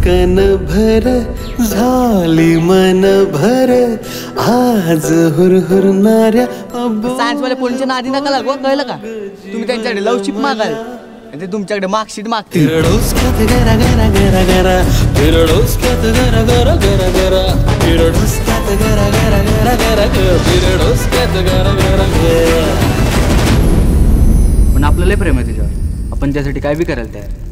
कन भर झाली मन भर आज हुरहुरणाऱ्या सायन्स वाले पोलीसच्या नादी नका लागू, कळलं का? तुम्ही त्यांच्याकडे लवशिप मागाल, ते तुमच्याकडे मार्कशीट मागतील. डोसक्यात गरा गरा गरा गरा, डोसक्यात गरा गरा गरा गरा, डोसक्यात गरा गरा गरा गरा, डोसक्यात गरा गरा गरा. पण आपलं लय प्रेम आहे तुझ्यावर, आपण त्यासाठी काय बी करायला तयार.